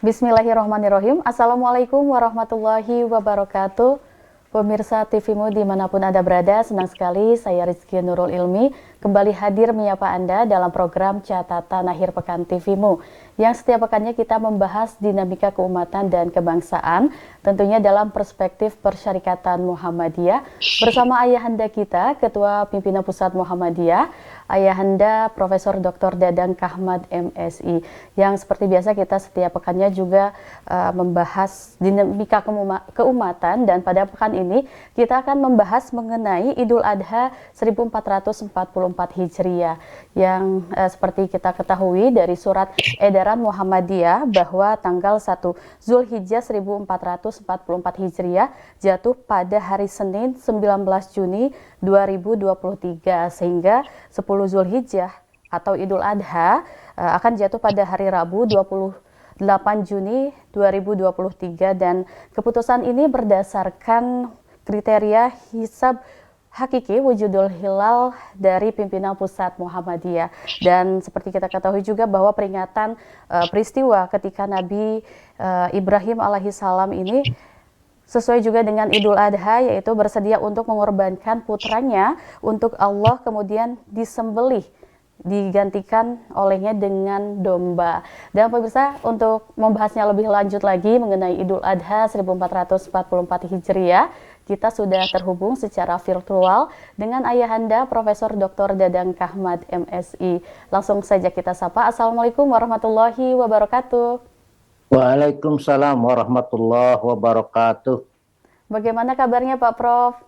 Bismillahirrahmanirrahim. Assalamualaikum warahmatullahi wabarakatuh. Pemirsa TVmu dimanapun Anda berada, senang sekali saya Rizky Nurul Ilmi kembali hadir menyapa Anda dalam program Catatan Akhir Pekan TVmu yang setiap pekannya kita membahas dinamika keumatan dan kebangsaan tentunya dalam perspektif Persyarikatan Muhammadiyah bersama ayahanda kita, Ketua Pimpinan Pusat Muhammadiyah, Ayahanda Profesor Dr. Dadang Kahmad MSI, yang seperti biasa kita setiap pekannya juga membahas dinamika keumatan, dan pada pekan ini kita akan membahas mengenai Idul Adha 1444 Hijriah yang seperti kita ketahui dari surat edaran Muhammadiyah bahwa tanggal 1 Zulhijjah 1444 Hijriah jatuh pada hari Senin 19 Juni 2023 sehingga 10 Zulhijjah atau Idul Adha akan jatuh pada hari Rabu 28 Juni 2023, dan keputusan ini berdasarkan kriteria hisab hakiki wujudul hilal dari pimpinan pusat Muhammadiyah. Dan seperti kita ketahui juga bahwa peringatan peristiwa ketika Nabi Ibrahim alaihissalam ini sesuai juga dengan Idul Adha, yaitu bersedia untuk mengorbankan putranya untuk Allah, kemudian disembelih, digantikan olehnya dengan domba. Dan pemirsa, untuk membahasnya lebih lanjut lagi mengenai Idul Adha 1444 Hijriah, kita sudah terhubung secara virtual dengan ayahanda Profesor Dr. Dadang Kahmad MSI. Langsung saja kita sapa. Assalamualaikum warahmatullahi wabarakatuh. Waalaikumsalam warahmatullahi wabarakatuh. Bagaimana kabarnya Pak Prof?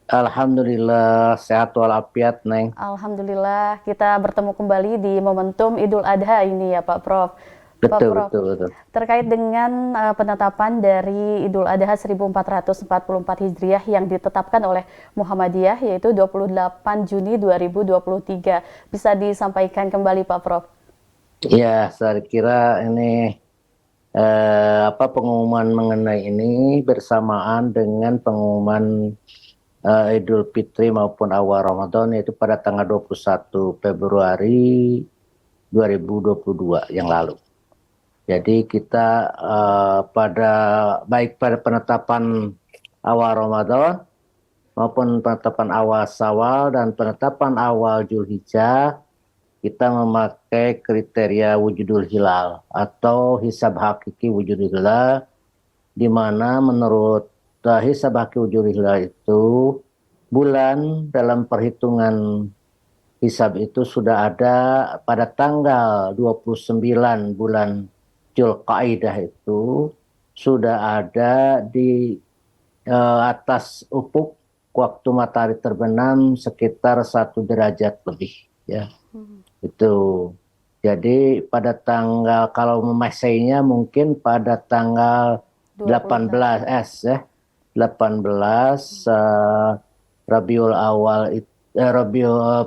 Alhamdulillah sehat walafiat, Neng. Alhamdulillah kita bertemu kembali di momentum Idul Adha ini ya Pak Prof. Pak Betul, Prof, betul, betul. terkait dengan penetapan dari Idul Adha 1444 Hijriah yang ditetapkan oleh Muhammadiyah yaitu 28 Juni 2023. Bisa disampaikan kembali Pak Prof? Ya, saya kira ini pengumuman mengenai ini bersamaan dengan pengumuman Idul Fitri maupun awal Ramadan, yaitu pada tanggal 21 Februari 2022 yang lalu. Jadi kita baik pada penetapan awal Ramadan maupun penetapan awal Syawal dan penetapan awal Zulhijjah, kita memakai kriteria wujudul hilal atau hisab hakiki wujudul hilal, di mana menurut hisab hakiki wujudul hilal itu bulan dalam perhitungan hisab itu sudah ada pada tanggal 29 bulan Dzulqa'dah, itu sudah ada di atas ufuk waktu matahari terbenam sekitar 1 derajat lebih, ya. Itu jadi pada tanggal, kalau Maseinya mungkin pada tanggal 18 ya, 18 Rabiul Awal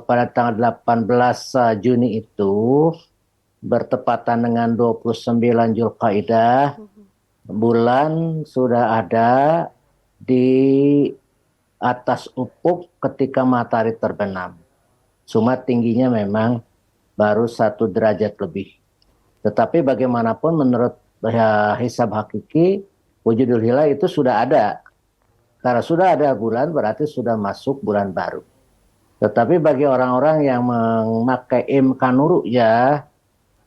pada tanggal 18 Juni itu bertepatan dengan 29 Dzulqa'dah, bulan sudah ada di atas ufuk ketika matahari terbenam. Cuma tingginya memang baru 1 derajat lebih. Tetapi bagaimanapun menurut hisab hakiki wujudul hilal itu sudah ada. Karena sudah ada bulan berarti sudah masuk bulan baru. Tetapi bagi orang-orang yang memakai imkan ru'yah,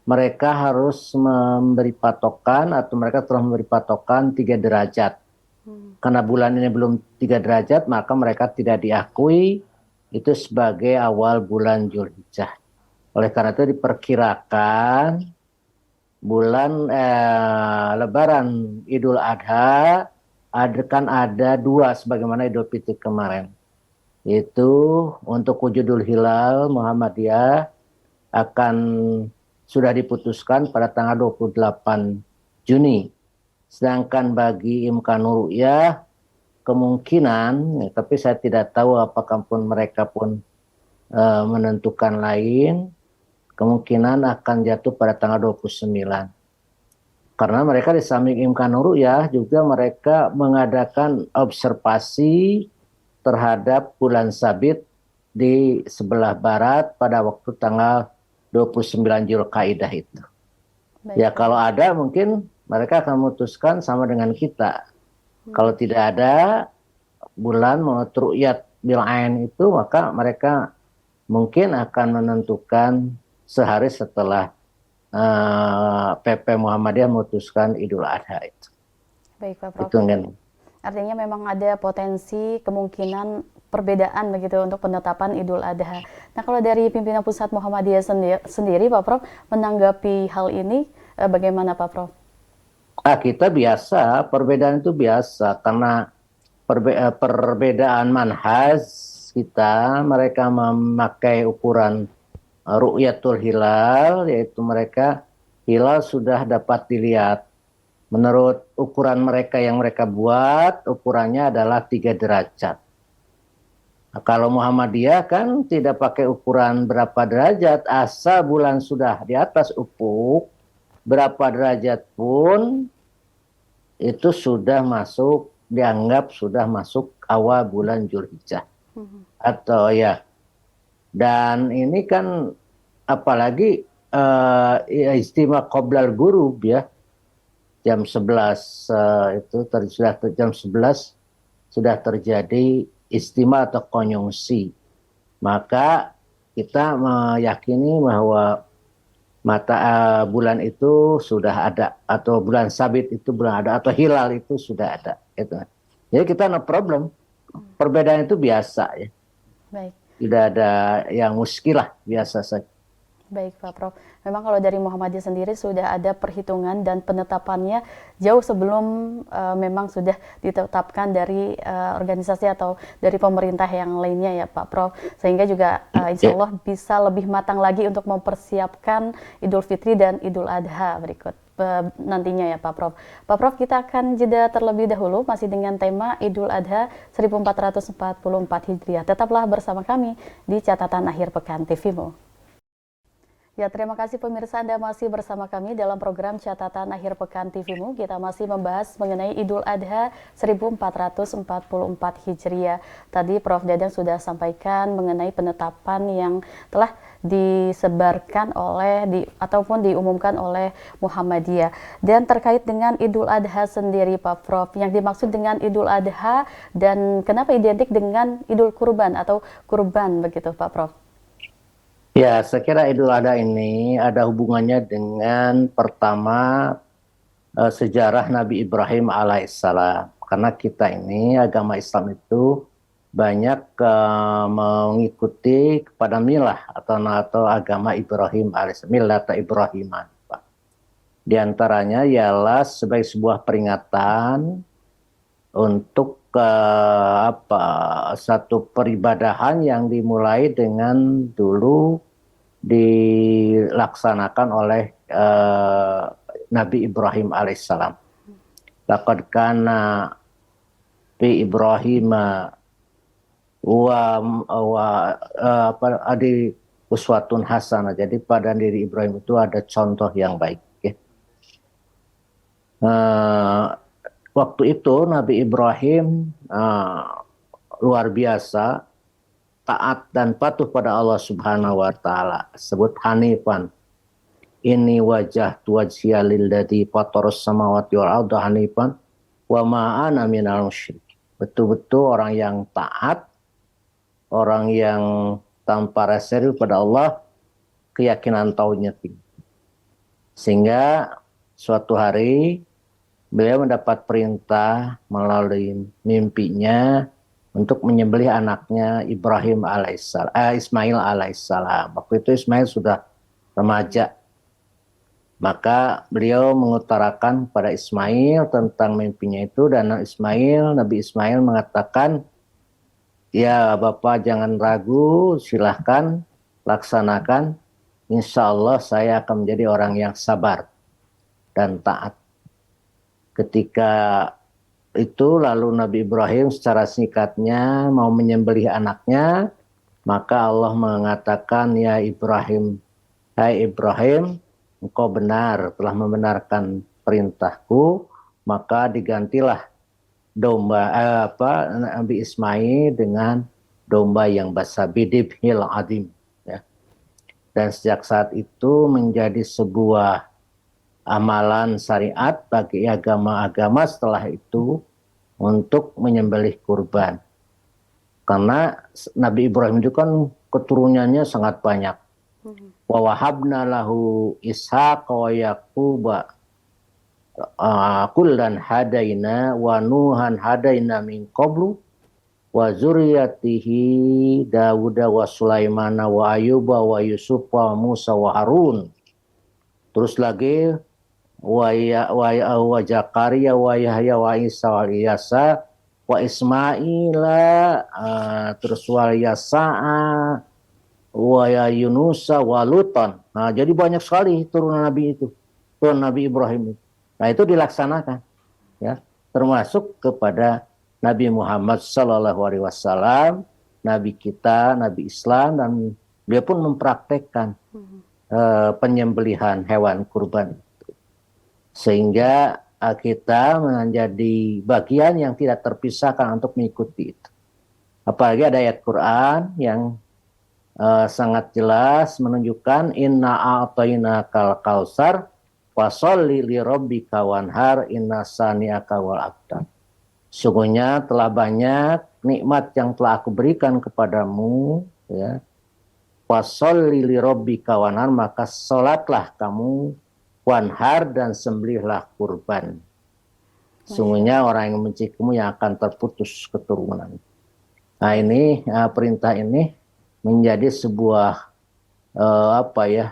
mereka harus memberi patokan atau mereka telah memberi patokan 3 derajat. Karena bulan ini belum 3 derajat, maka mereka tidak diakui itu sebagai awal bulan Zulhijjah. Oleh karena itu diperkirakan bulan Lebaran Idul Adha akan ada 2 sebagaimana Idul Fitri kemarin. Itu untuk wujudul hilal Muhammadiyah akan sudah diputuskan pada tanggal 28 Juni. Sedangkan bagi imkan ru'yah kemungkinan, tapi saya tidak tahu apakah pun mereka pun menentukan lain, kemungkinan akan jatuh pada tanggal 29. Karena mereka di samping imkan ru'yah juga mereka mengadakan observasi terhadap bulan sabit di sebelah barat pada waktu tanggal 29 Dzulqa'dah itu. Baik. Ya kalau ada mungkin mereka akan memutuskan sama dengan kita. Kalau tidak ada bulan menurut ru'yat bil ain itu, maka mereka mungkin akan menentukan sehari setelah PP Muhammadiyah memutuskan Idul Adha itu. Baik Pak Prof. Itu kan. Artinya memang ada potensi kemungkinan perbedaan begitu untuk penetapan Idul Adha. Nah, kalau dari pimpinan pusat Muhammadiyah sendiri Pak Prof menanggapi hal ini bagaimana Pak Prof? Kita biasa, perbedaan itu biasa karena perbedaan manhaj kita, mereka memakai ukuran ru'yatul hilal, yaitu mereka hilal sudah dapat dilihat. Menurut ukuran mereka yang mereka buat, ukurannya adalah 3 derajat. Nah, kalau Muhammadiyah kan tidak pakai ukuran berapa derajat, asal bulan sudah di atas ufuk, berapa derajat pun itu sudah masuk, dianggap sudah masuk awal bulan Zulhijjah. Atau ya, dan ini kan apalagi istimewa qoblal ghurub ya, jam 11 jam 11 sudah terjadi istimewa atau konjungsi. Maka kita meyakini bahwa bulan itu sudah ada, atau bulan sabit itu bulan ada, atau hilal itu sudah ada. Gitu. Jadi kita no problem. Perbedaan itu biasa ya. Baik. Tidak ada yang muskilah, biasa saja. Baik Pak Prof, memang kalau dari Muhammadiyah sendiri sudah ada perhitungan dan penetapannya jauh sebelum memang sudah ditetapkan dari organisasi atau dari pemerintah yang lainnya ya Pak Prof, sehingga juga insya Allah bisa lebih matang lagi untuk mempersiapkan Idul Fitri dan Idul Adha berikut nantinya ya Pak Prof. Pak Prof, kita akan jeda terlebih dahulu masih dengan tema Idul Adha 1444 Hijriah. Tetaplah bersama kami di Catatan Akhir Pekan TVMO. Ya, terima kasih pemirsa, Anda masih bersama kami dalam program Catatan Akhir Pekan TVMO. Kita masih membahas mengenai Idul Adha 1444 Hijriah. Tadi Prof Dadang sudah sampaikan mengenai penetapan yang telah disebarkan ataupun diumumkan oleh Muhammadiyah. Dan terkait dengan Idul Adha sendiri Pak Prof, yang dimaksud dengan Idul Adha dan kenapa identik dengan Idul Kurban atau kurban begitu Pak Prof? Ya, saya kira Idul Adha ini ada hubungannya dengan pertama sejarah Nabi Ibrahim alaihissalam. Karena kita ini agama Islam itu banyak mengikuti kepada milah atau agama Ibrahim alaihissalam, millata Ibrahiman. Di antaranya ialah sebagai sebuah peringatan untuk satu peribadahan yang dimulai dengan dulu dilaksanakan oleh Nabi Ibrahim alaihissalam. Laqad kana fi Ibrahim uswatun hasanah. Jadi pada diri Ibrahim itu ada contoh yang baik. Ya. Waktu itu Nabi Ibrahim luar biasa taat dan patuh pada Allah Subhanahu wa taala. Sebut hanifan. Ini wajah wajhiya lilladzi fataras samawati wal arda hanifan wa ma ana minal musyrikin. Betul-betul orang yang taat, orang yang tanpa reserve pada Allah, keyakinan tauhidnya tinggi. Sehingga suatu hari beliau mendapat perintah melalui mimpinya untuk menyembelih anaknya Ismail alaihissalam. Waktu itu Ismail sudah remaja. Maka beliau mengutarakan pada Ismail tentang mimpinya itu, dan Nabi Ismail mengatakan, ya Bapak jangan ragu, silahkan laksanakan. Insya Allah saya akan menjadi orang yang sabar dan taat. Ketika itu lalu Nabi Ibrahim secara singkatnya mau menyembelih anaknya, maka Allah mengatakan, ya Ibrahim, hai Ibrahim, engkau benar telah membenarkan perintahku, maka digantilah Nabi Ismail dengan domba yang basabidibhil adim. Ya. Dan sejak saat itu menjadi sebuah amalan syariat bagi agama-agama setelah itu untuk menyembelih kurban. Karena Nabi Ibrahim itu kan keturunannya sangat banyak. Wa wahabna lahu Ishaq wa Yaquba kullan hadaina wa nuhan hadaina min qablu wa zuriyatihi Dawud wa Sulaiman wa Ayuba wa Yusuf wa Musa wa Harun. Terus lagi wa Zakaria wa Yahya wa Isa wa Ilyasa wa Ismaila, terus wa Yasa'a wa Yunusa wa Lutan. Nah, jadi banyak sekali turunan Nabi itu, turunan Nabi Ibrahim itu. Nah, itu dilaksanakan, ya, termasuk kepada Nabi Muhammad Sallallahu Alaihi Wasallam, Nabi kita, Nabi Islam, dan dia pun mempraktekkan penyembelihan hewan kurban. Sehingga kita menjadi bagian yang tidak terpisahkan untuk mengikuti itu. Apalagi ada ayat Quran yang sangat jelas menunjukkan inna a'tainakal kautsar fasholli li rabbika wanhar inna sani'aka wal abtar. Sungguhnya telah banyak nikmat yang telah aku berikan kepadamu, ya. Fasholli li rabbika wanhar, maka salatlah kamu, wanhar, dan sembelihlah kurban. Sungguhnya orang yang membenci kamu yang akan terputus keturunan. Nah, ini perintah ini menjadi sebuah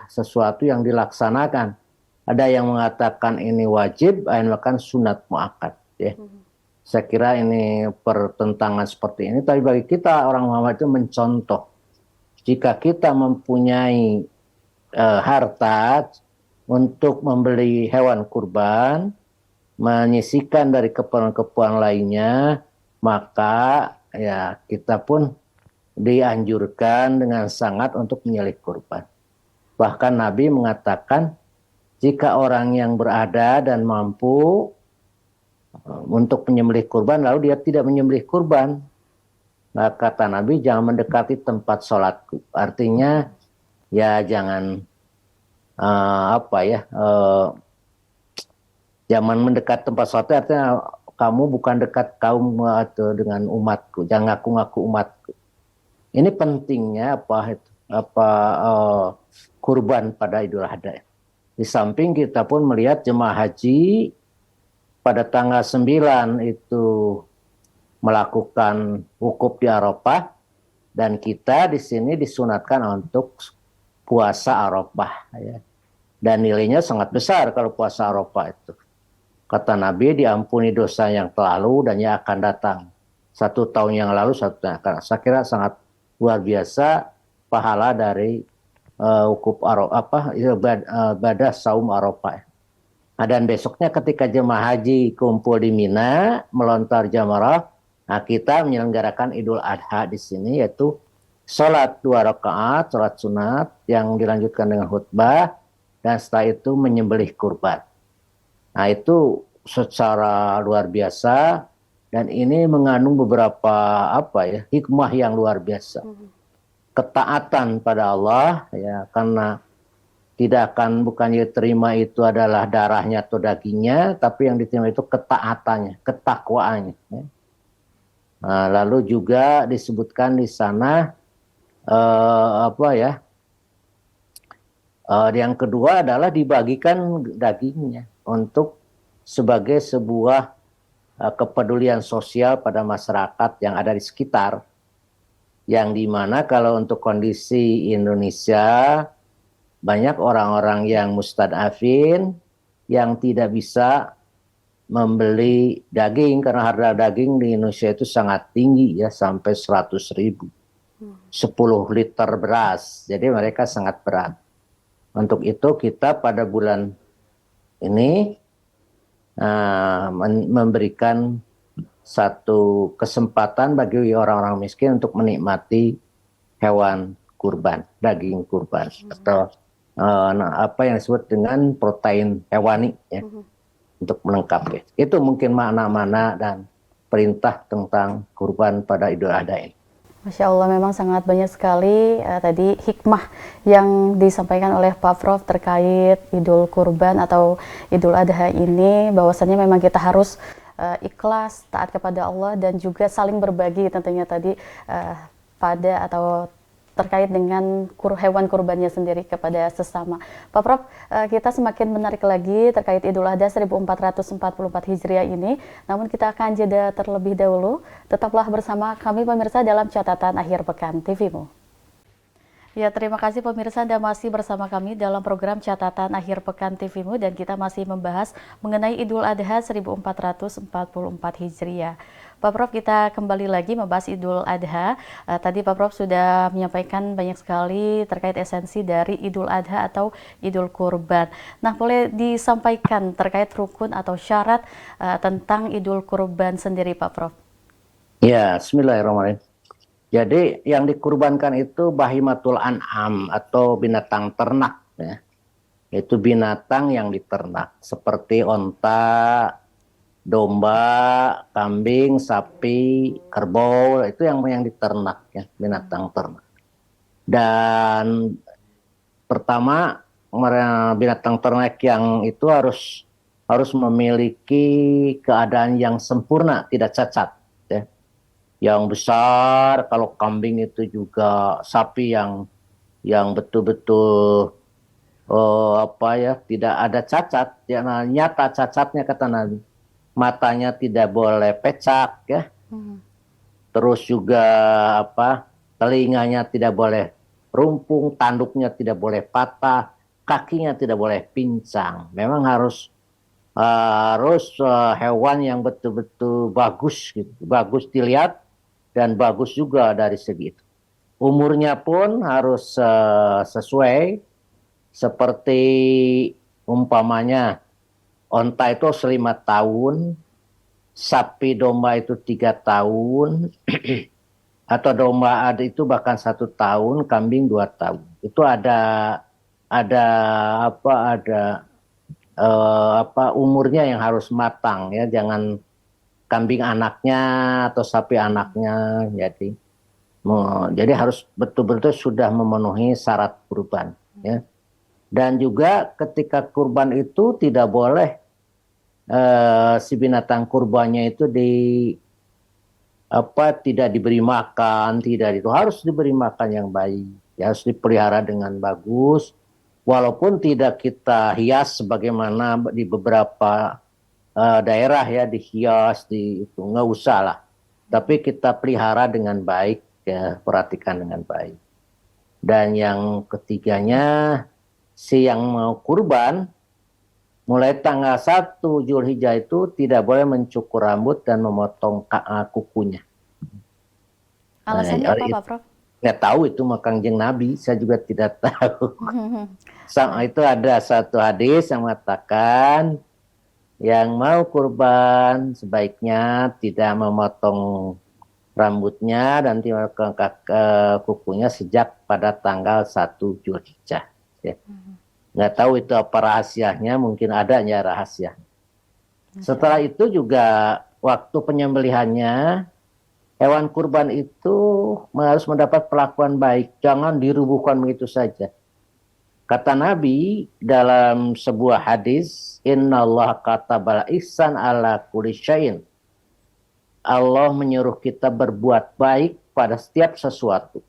sesuatu yang dilaksanakan. Ada yang mengatakan ini wajib, ada yang mengatakan sunat muakkad, ya. Saya kira ini pertentangan seperti ini, tapi bagi kita orang Muhammad itu mencontoh. Jika kita mempunyai harta untuk membeli hewan kurban, menyisihkan dari keperluan-keperluan lainnya, maka ya kita pun dianjurkan dengan sangat untuk menyembelih kurban. Bahkan Nabi mengatakan, jika orang yang berada dan mampu untuk menyembelih kurban, lalu dia tidak menyembelih kurban, maka kata Nabi, jangan mendekati tempat sholatku. Artinya, ya jangan jangan mendekat tempat sholat, artinya kamu bukan dekat kaum atau dengan umatku, jangan ngaku-ngaku umatku. Ini pentingnya kurban pada Idul Adha. Di samping kita pun melihat jemaah haji pada tanggal 9 itu melakukan wukuf di Arafah, dan kita di sini disunatkan untuk puasa Arafah, ya. Dan nilainya sangat besar kalau puasa Arafah itu. Kata Nabi, diampuni dosa yang lalu dan yang akan datang. 1 tahun yang lalu, 1 tahun yang akan. Saya kira sangat luar biasa pahala dari wukuf Arafah, ibadah saum Arafah. Nah, dan besoknya ketika jemaah haji kumpul di Mina, melontar jamarah, nah kita menyelenggarakan Idul Adha di sini, yaitu sholat 2 rakaat, sholat sunat yang dilanjutkan dengan khutbah, dan setelah itu menyembelih kurban. Nah, itu secara luar biasa, dan ini mengandung beberapa hikmah yang luar biasa. Ketaatan pada Allah, ya, karena bukan diterima itu adalah darahnya atau dagingnya, tapi yang diterima itu ketaatannya, ketakwaannya, ya. Nah, lalu juga disebutkan di sana yang kedua adalah dibagikan dagingnya untuk sebagai sebuah kepedulian sosial pada masyarakat yang ada di sekitar, yang dimana kalau untuk kondisi Indonesia banyak orang-orang yang mustadafin yang tidak bisa membeli daging karena harga daging di Indonesia itu sangat tinggi, ya, sampai 100.000, 10 liter beras, jadi mereka sangat berat. Untuk itu kita pada bulan ini memberikan satu kesempatan bagi orang-orang miskin untuk menikmati hewan kurban, daging kurban, atau apa yang disebut dengan protein hewani, ya, untuk melengkapi. Itu mungkin makna-makna dan perintah tentang kurban pada Idul Adha ini. Masya Allah, memang sangat banyak sekali tadi hikmah yang disampaikan oleh Pak Prof terkait Idul Kurban atau Idul Adha ini, bahwasannya memang kita harus ikhlas, taat kepada Allah, dan juga saling berbagi tentunya tadi pada atau terkait dengan hewan kurbannya sendiri kepada sesama. Pak Prof, kita semakin menarik lagi terkait Idul Adha 1444 Hijriah ini, namun kita akan jeda terlebih dahulu. Tetaplah bersama kami pemirsa dalam catatan akhir pekan TV-mu. Ya, terima kasih pemirsa Anda masih bersama kami dalam program Catatan Akhir Pekan TV-mu, dan kita masih membahas mengenai Idul Adha 1444 Hijriah. Pak Prof, kita kembali lagi membahas Idul Adha. Tadi Pak Prof sudah menyampaikan banyak sekali terkait esensi dari Idul Adha atau Idul Kurban. Nah, boleh disampaikan terkait rukun atau syarat tentang Idul Kurban sendiri, Pak Prof? Ya, bismillahirrahmanirrahim. Jadi yang dikurbankan itu bahimatul an'am atau binatang ternak, ya. Itu binatang yang diternak seperti onta, domba, kambing, sapi, kerbau, itu yang diternak, ya, binatang ternak. Dan pertama, binatang ternak yang itu harus memiliki keadaan yang sempurna, tidak cacat, ya. Yang besar, kalau kambing itu juga sapi yang betul-betul tidak ada cacat, ya, nyata cacatnya kata Nabi. Matanya tidak boleh pecak, ya. Terus juga telinganya tidak boleh rumpung, tanduknya tidak boleh patah, kakinya tidak boleh pincang. Memang harus hewan yang betul-betul bagus gitu. Bagus dilihat dan bagus juga dari segi itu. Umurnya pun harus sesuai, seperti umpamanya onta itu 5 tahun, sapi domba itu 3 tahun, atau domba ada itu bahkan 1 tahun, kambing 2 tahun. Itu ada umurnya yang harus matang, ya, jangan kambing anaknya atau sapi anaknya. Jadi harus betul-betul sudah memenuhi syarat kurban, ya. Dan juga ketika kurban itu tidak boleh si binatang kurbannya itu tidak diberi makan, itu harus diberi makan yang baik, ya, harus dipelihara dengan bagus, walaupun tidak kita hias sebagaimana di beberapa daerah, ya, dihias, itu nggak usah lah, tapi kita pelihara dengan baik, ya, perhatikan dengan baik. Dan yang ketiganya, si yang mau kurban mulai tanggal 1 Zulhijjah itu tidak boleh mencukur rambut dan memotong kukunya. Alasannya apa, Pak Prof? Nggak tahu itu mah Kangjeng Nabi, saya juga tidak tahu. Itu ada satu hadis yang mengatakan yang mau kurban sebaiknya tidak memotong rambutnya dan tidak kukunya sejak pada tanggal 1 Zulhijjah. Ya. Nggak tahu itu apa rahasianya, mungkin adanya rahasia. Setelah itu juga waktu penyembelihannya, hewan kurban itu harus mendapat perlakuan baik, jangan dirubuhkan begitu saja. Kata Nabi dalam sebuah hadis, Innallaha katabal ihsan ala kulli syai'in. Allah menyuruh kita berbuat baik pada setiap sesuatu.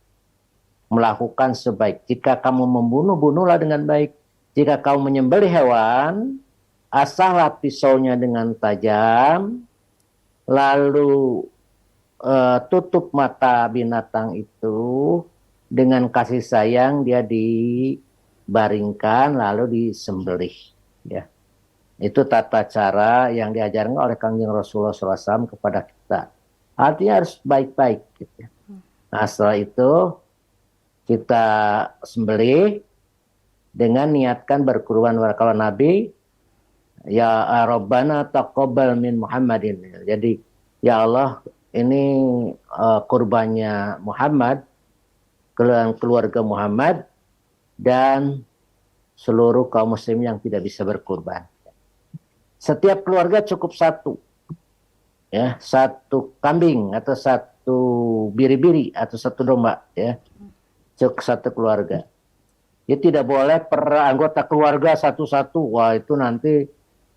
Melakukan sebaik. Jika kamu membunuh, bunuhlah dengan baik. Jika kamu menyembelih hewan, asahlah pisaunya dengan tajam, lalu tutup mata binatang itu dengan kasih sayang, dia dibaringkan lalu disembelih, ya. Itu tata cara yang diajarkan oleh Kangjeng Rasulullah SAW kepada kita. Artinya harus baik-baik, gitu. Nah, setelah itu kita sembelih dengan niatkan berkurban. Kalau Nabi, ya Rabbana taqabbal min Muhammadin. Jadi, ya Allah, ini kurbannya Muhammad, keluarga Muhammad, dan seluruh kaum muslim yang tidak bisa berkurban. Setiap keluarga cukup 1, ya, 1 kambing atau 1 biri-biri atau satu domba ya, satu keluarga. Ya tidak boleh per anggota keluarga satu-satu, wah itu nanti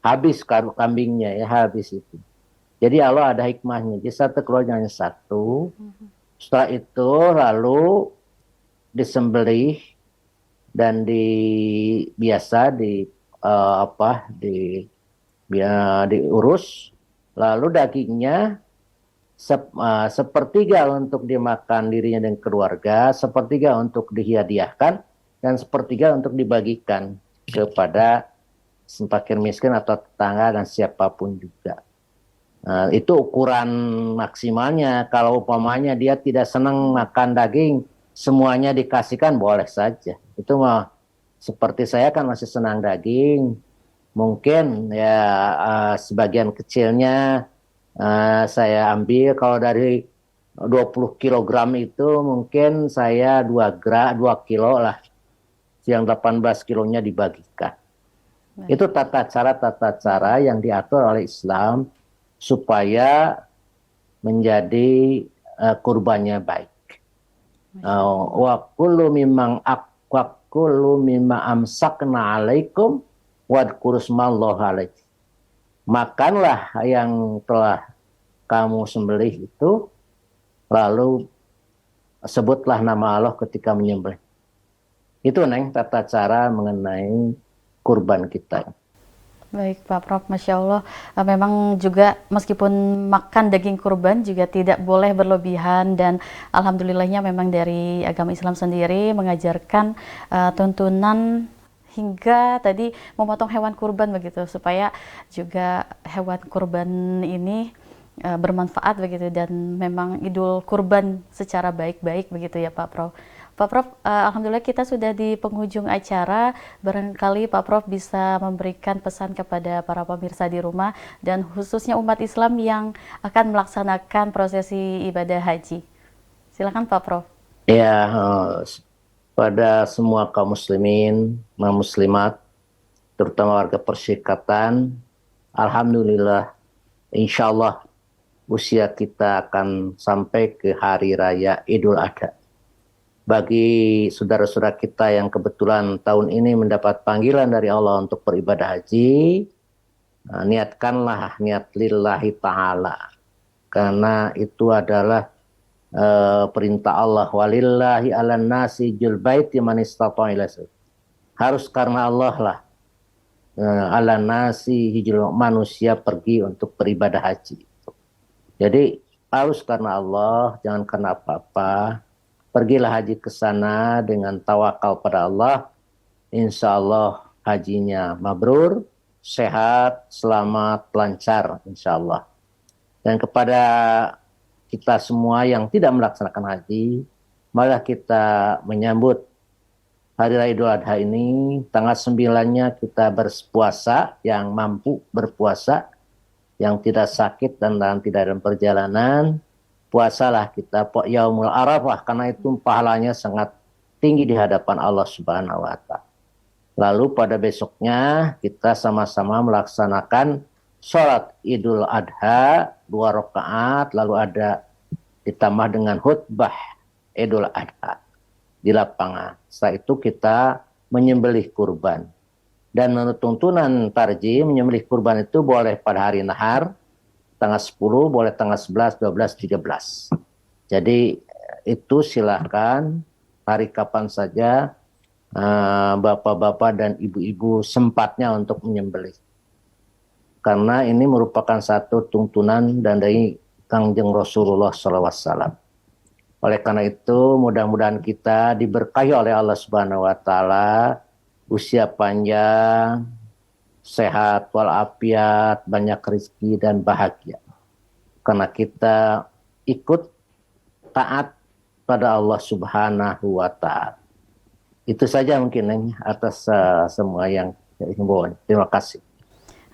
habis kambingnya ya, habis itu. Jadi Allah ada hikmahnya, jadi satu keluarga hanya satu. Setelah itu lalu disembelih dan biasa diurus, lalu dagingnya sepertiga untuk dimakan dirinya dan keluarga, sepertiga untuk dihadiahkan, dan sepertiga untuk dibagikan kepada fakir miskin atau tetangga dan siapapun juga. Itu ukuran maksimalnya. Kalau umpamanya dia tidak senang makan daging, semuanya dikasihkan boleh saja. Itu mah seperti saya kan masih senang daging, mungkin ya sebagian kecilnya saya ambil. Kalau dari 20 kilogram itu mungkin saya 2 kilo lah, yang 18 kilonya dibagikan. Itu tata cara yang diatur oleh Islam supaya menjadi kurbannya baik. Wa kullu mimma amsakna alaikum wadhkuru smallahi alaihi. Makanlah yang telah kamu sembelih itu, lalu sebutlah nama Allah ketika menyembelih. Itu Neng, tata cara mengenai kurban kita. Baik Pak Prof, Masya Allah. Memang juga meskipun makan daging kurban juga tidak boleh berlebihan, dan alhamdulillahnya memang dari agama Islam sendiri mengajarkan tuntunan hingga tadi memotong hewan kurban begitu, supaya juga hewan kurban ini bermanfaat begitu, dan memang idul kurban secara baik-baik begitu ya Pak Prof. Pak Prof, alhamdulillah kita sudah di penghujung acara. Barangkali Pak Prof bisa memberikan pesan kepada para pemirsa di rumah dan khususnya umat Islam yang akan melaksanakan prosesi ibadah haji. Silakan Pak Prof. Ya, pada semua kaum muslimin, muslimat, terutama warga Persikatan, alhamdulillah, insya Allah usia kita akan sampai ke hari raya Idul Adha. Bagi saudara-saudara kita yang kebetulan tahun ini mendapat panggilan dari Allah untuk beribadah haji, niatkanlah niat lillahi ta'ala. Karena itu adalah perintah Allah, walillahi ala nasi jul baiti man istata'a ila sabila. Harus karena Allah lah, ala nasi hijrah, manusia pergi untuk beribadah haji. Jadi harus karena Allah, jangan karena apa-apa. Pergilah haji ke sana dengan tawakal pada Allah. Insya Allah hajinya mabrur, sehat, selamat, lancar, insya Allah. Dan kepada kita semua yang tidak melaksanakan haji, malah kita menyambut Hari Raya Idul Adha ini. Tanggal 9-nya kita berpuasa, yang mampu berpuasa, yang tidak sakit dan tidak dalam perjalanan. Puasalah kita Yaumul Arafah, karena itu pahalanya sangat tinggi di hadapan Allah Subhanahu wa Ta'ala. Lalu pada besoknya kita sama-sama melaksanakan sholat Idul Adha 2 rakaat, lalu ada ditambah dengan khutbah Idul Adha di lapangan. Setelah itu kita menyembelih kurban. Dan menurut tuntunan tarjih, menyembelih kurban itu boleh pada hari nahar, tanggal 10, boleh tanggal 11, 12, 13. Jadi itu silakan hari kapan saja bapak-bapak dan ibu-ibu sempatnya untuk menyembelih. Karena ini merupakan satu tuntunan dan dari Kangjeng Rasulullah SAW. Oleh karena itu mudah-mudahan kita diberkahi oleh Allah Subhanahu wa Ta'ala, usia panjang, sehat walafiat, banyak rezeki dan bahagia. Karena kita ikut taat pada Allah Subhanahu wa Ta'ala. Itu saja mungkin atas semua yang himbauan. Terima kasih.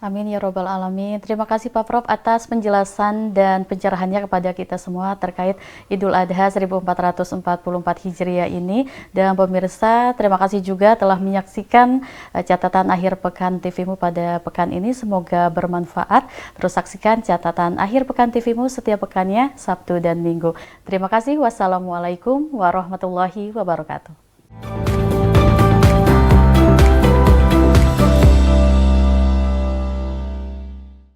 Amin ya robbal alamin. Terima kasih Pak Prof atas penjelasan dan pencerahannya kepada kita semua terkait Idul Adha 1444 Hijriah ini. Dan pemirsa, terima kasih juga telah menyaksikan catatan akhir pekan TVmu pada pekan ini. Semoga bermanfaat. Terus saksikan catatan akhir pekan TVmu setiap pekannya Sabtu dan Minggu. Terima kasih. Wassalamualaikum warahmatullahi wabarakatuh.